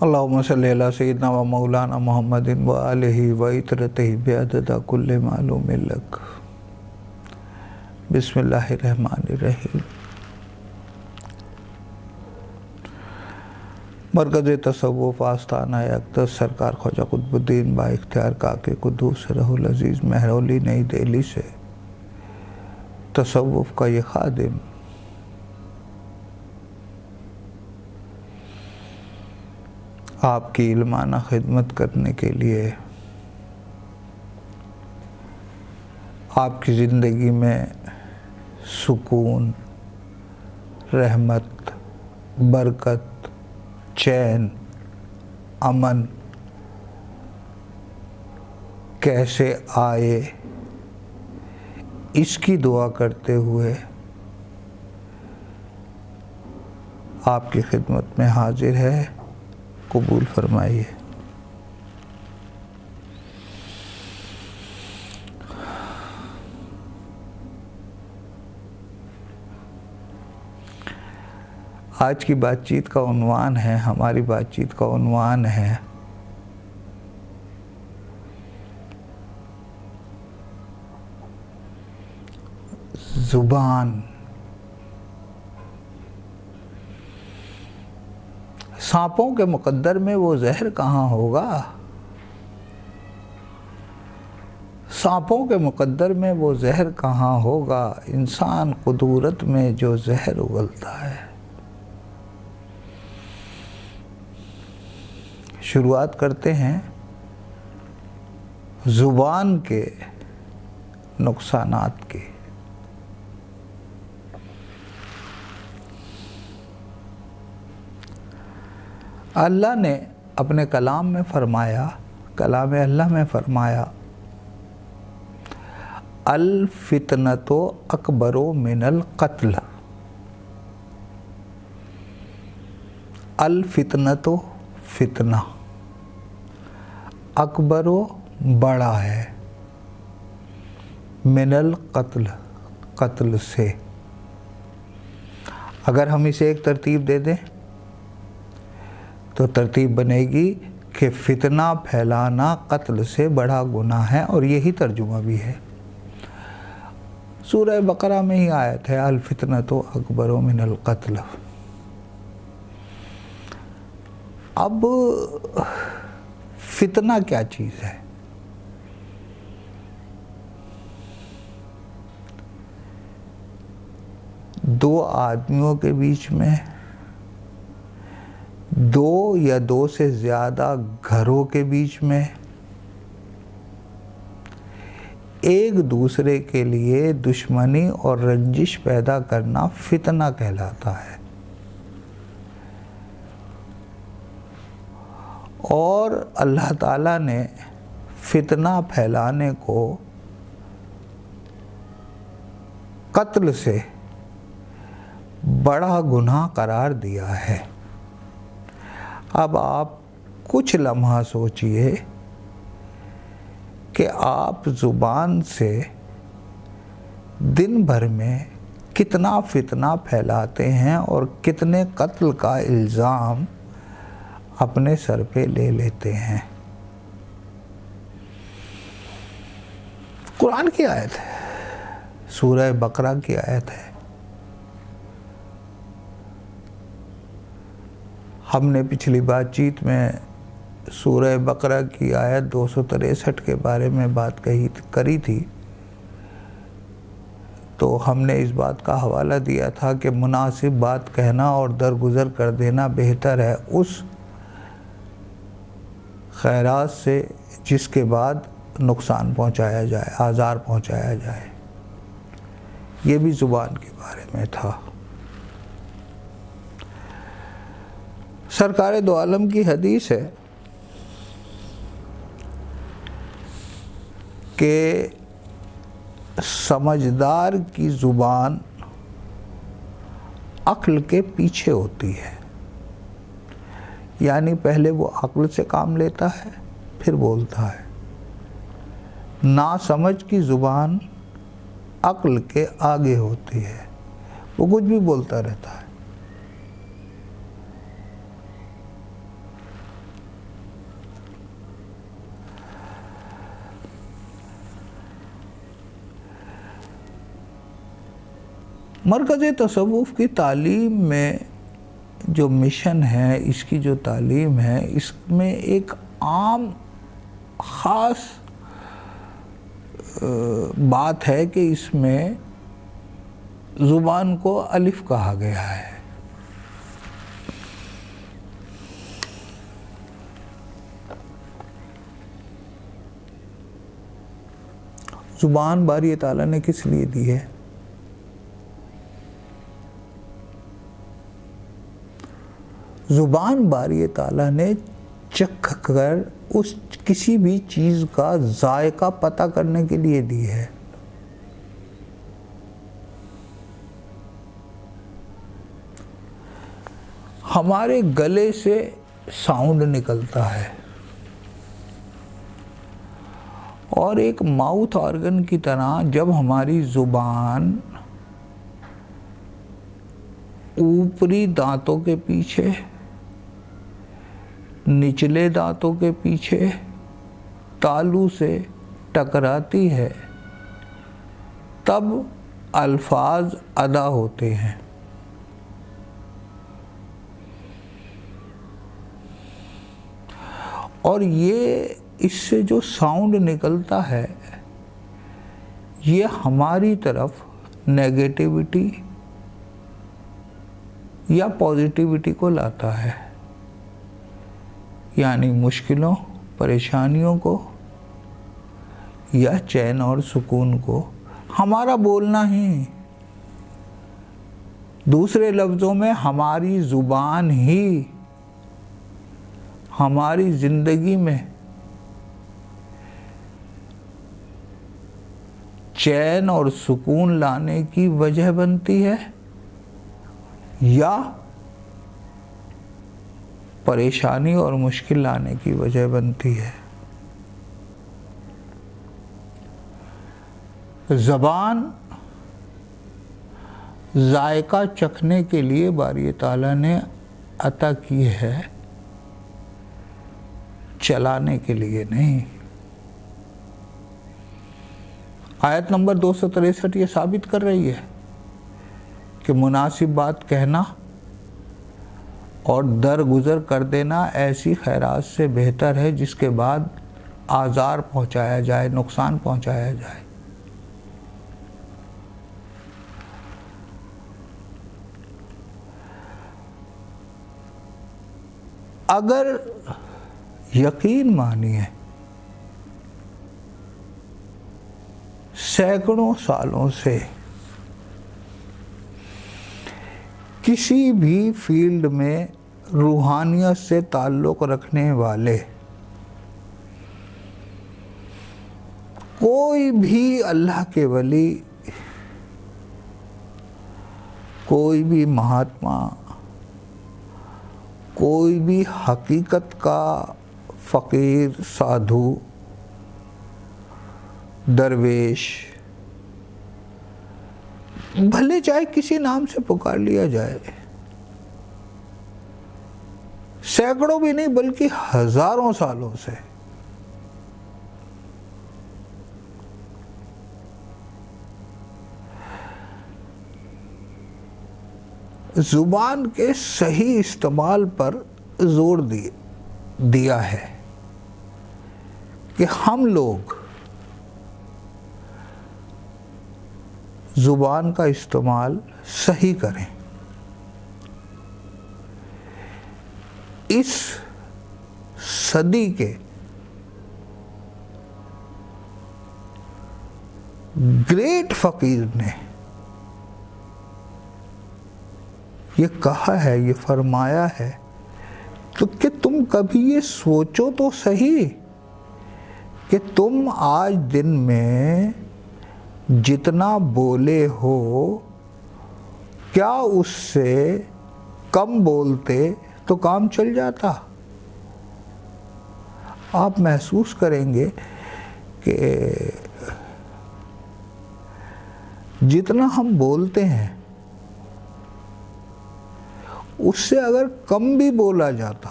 अल्लाहुम्मा सल्ली अला सय्यिदिना व मौलाना मुहम्मदिन व आलिहि व इतरतिहि बिअदद कुल्लि मालूमिन लक। बिस्मिल्लाहिर्रहमानिर्रहीम। मरकज़ तसव्वुफ़ आस्ताना अक़दस सरकार ख्वाजा कुतुबुद्दीन बा इख्तियार काके कुद्दूस रहूल अज़ीज़ महरौली नई दिल्ली से तसव्वुफ़ का ये खादिम आपकी इल्माना खिदमत करने के लिए आपकी ज़िंदगी में सुकून, रहमत, बरकत, चैन, अमन कैसे आए, इसकी दुआ करते हुए आपकी खिदमत में हाजिर है। कबूल फरमाइए। आज की बातचीत का उन्वान है, हमारी बातचीत का उन्वान है ज़ुबान। सांपों के मुकद्दर में वो जहर कहाँ होगा, सांपों के मुकद्दर में वो जहर कहाँ होगा, इंसान कुदूरत में जो जहर उगलता है। शुरुआत करते हैं ज़ुबान के नुकसानात की। अल्लाह ने अपने कलाम में फरमाया, कलाम अल्लाह में फरमाया, अल फितनतो अकबरो मिनल कत्ल। अल फितनतो फितना, अकबरो बड़ा है, मिनल कत्ल कत्ल से। अगर हम इसे एक तरतीब दे दें तो तरतीब बनेगी कि फितना फैलाना कत्ल से बड़ा गुनाह है, और यही तर्जुमा भी है। सूरह बकरा में ही आयत है, अल फितनतो अकबरो मिनल कत्ल। अब फितना क्या चीज़ है? दो आदमियों के बीच में, दो या दो से ज़्यादा घरों के बीच में एक दूसरे के लिए दुश्मनी और रंजिश पैदा करना फितना कहलाता है। और अल्लाह ताला ने फितना फैलाने को कत्ल से बड़ा गुनाह करार दिया है। अब आप कुछ लम्हा सोचिए कि आप ज़ुबान से दिन भर में कितना फितना फैलाते हैं और कितने कत्ल का इल्ज़ाम अपने सर पे ले लेते हैं। कुरान की आयत है, सूरह बकरा की आयत है। हमने पिछली बातचीत में सूरह बकरा की आयत 263 के बारे में बात करी थी। तो हमने इस बात का हवाला दिया था कि मुनासिब बात कहना और दरगुजर कर देना बेहतर है उस खैरात से जिसके बाद नुकसान पहुंचाया जाए, आज़ार पहुंचाया जाए। ये भी ज़ुबान के बारे में था। सरकार दो आलम की हदीस है कि समझदार की ज़ुबान अक्ल के पीछे होती है, यानी पहले वो अक्ल से काम लेता है फिर बोलता है। नासमझ की ज़ुबान अक्ल के आगे होती है, वो कुछ भी बोलता रहता है। मरकज़ तसव्वुफ़ की तालीम में जो मिशन है, इसकी जो तालीम है, इसमें एक आम ख़ास बात है कि इसमें ज़ुबान को अलिफ कहा गया है। ज़ुबान बारी ताला ने किस लिए दी है? ज़ुबान बारी ताला ने चख कर उस किसी भी चीज़ का जायका पता करने के लिए दी है। हमारे गले से साउंड निकलता है और एक माउथ ऑर्गन की तरह जब हमारी ज़ुबान ऊपरी दांतों के पीछे, निचले दांतों के पीछे तालू से टकराती है, तब अल्फाज अदा होते हैं। और ये इससे जो साउंड निकलता है, ये हमारी तरफ नेगेटिविटी या पॉजिटिविटी को लाता है, यानी मुश्किलों, परेशानियों को या चैन और सुकून को। हमारा बोलना ही, दूसरे लफ्ज़ों में हमारी ज़ुबान ही हमारी ज़िंदगी में चैन और सुकून लाने की वजह बनती है या परेशानी और मुश्किल लाने की वजह बनती है। ज़बान जायका चखने के लिए बारी ताला ने अता की है, चलाने के लिए नहीं। आयत नंबर 263 ये साबित कर रही है कि मुनासिब बात कहना और दरगुजर कर देना ऐसी खैरात से बेहतर है जिसके बाद आज़ार पहुंचाया जाए, नुकसान पहुंचाया जाए। अगर यकीन मानिए सैकड़ों सालों से किसी भी फील्ड में रूहानियत से ताल्लुक़ रखने वाले कोई भी अल्लाह के वली, कोई भी महात्मा, कोई भी हकीकत का फ़कीर, साधु, दरवेश, भले चाहे किसी नाम से पुकार लिया जाए, सैकड़ों भी नहीं बल्कि हजारों सालों से ज़ुबान के सही इस्तेमाल पर जोर दिया है कि हम लोग ज़ुबान का इस्तेमाल सही करें। इस सदी के ग्रेट फ़कीर ने ये कहा है, ये फरमाया है, तो कि तुम कभी ये सोचो तो सही कि तुम आज दिन में जितना बोले हो, क्या उससे कम बोलते तो काम चल जाता। आप महसूस करेंगे कि जितना हम बोलते हैं उससे अगर कम भी बोला जाता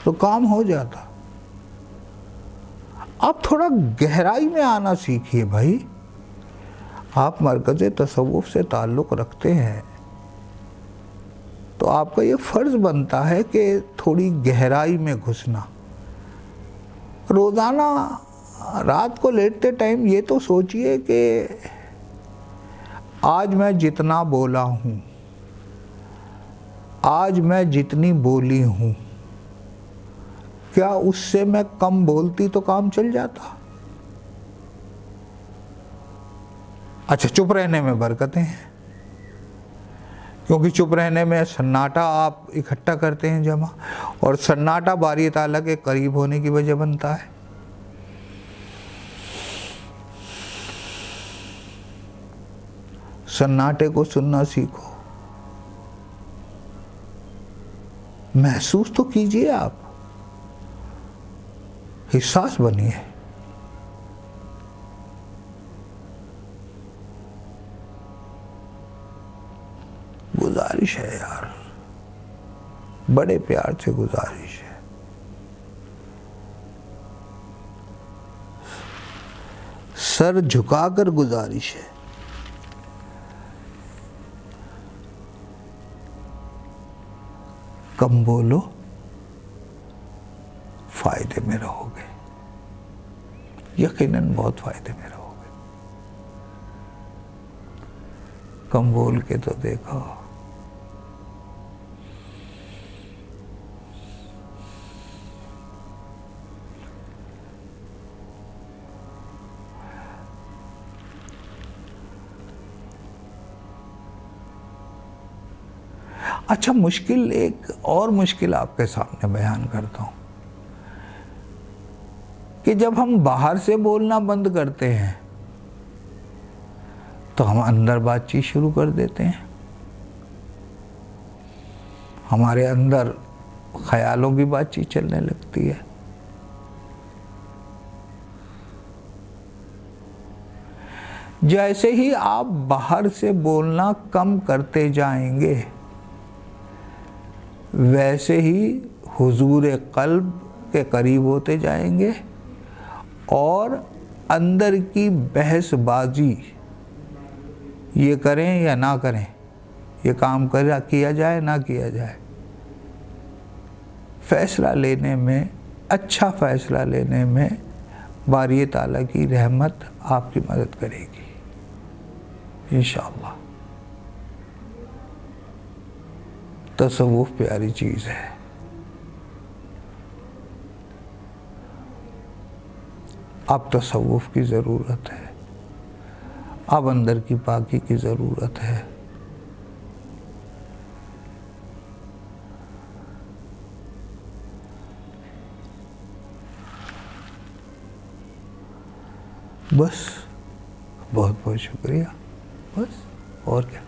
तो काम हो जाता। आप थोड़ा गहराई में आना सीखिए भाई। आप मरकज़ तसव्वुफ़ से ताल्लुक़ रखते हैं तो आपका ये फ़र्ज़ बनता है कि थोड़ी गहराई में घुसना। रोज़ाना रात को लेटते टाइम ये तो सोचिए कि आज मैं जितना बोला हूँ, आज मैं जितनी बोली हूँ, क्या उससे मैं कम बोलती तो काम चल जाता? अच्छा, चुप रहने में बरकतें हैं, क्योंकि चुप रहने में सन्नाटा आप इकट्ठा करते हैं जमा, और सन्नाटा बारी ताला के करीब होने की वजह बनता है। सन्नाटे को सुनना सीखो, महसूस तो कीजिए, आप हिस्सास बनिए। गुजारिश है यार, बड़े प्यार से गुजारिश है, सर झुकाकर गुजारिश है, कम बोलो, फायदे में रहोगे, यकीनन बहुत फायदे में रहोगे। कम बोल के तो देखो, अच्छा, मुश्किल, एक और मुश्किल आपके सामने बयान करता हूँ कि जब हम बाहर से बोलना बंद करते हैं तो हम अंदर बातचीत शुरू कर देते हैं। हमारे अंदर ख्यालों की बातचीत चलने लगती है। जैसे ही आप बाहर से बोलना कम करते जाएंगे, वैसे ही हुजूर क़ल्ब के करीब होते जाएंगे और अंदर की बहसबाजी, ये करें या ना करें, ये काम किया जाए ना किया जाए, फ़ैसला लेने में, अच्छा फ़ैसला लेने में बारी ताला की रहमत आपकी मदद करेगी इंशाअल्लाह। तसव्वुफ़ प्यारी चीज़ है। अब तसव्वुफ़ की ज़रूरत है, अब अंदर की पाकी की ज़रूरत है। बस, बहुत बहुत शुक्रिया, बस, और क्या।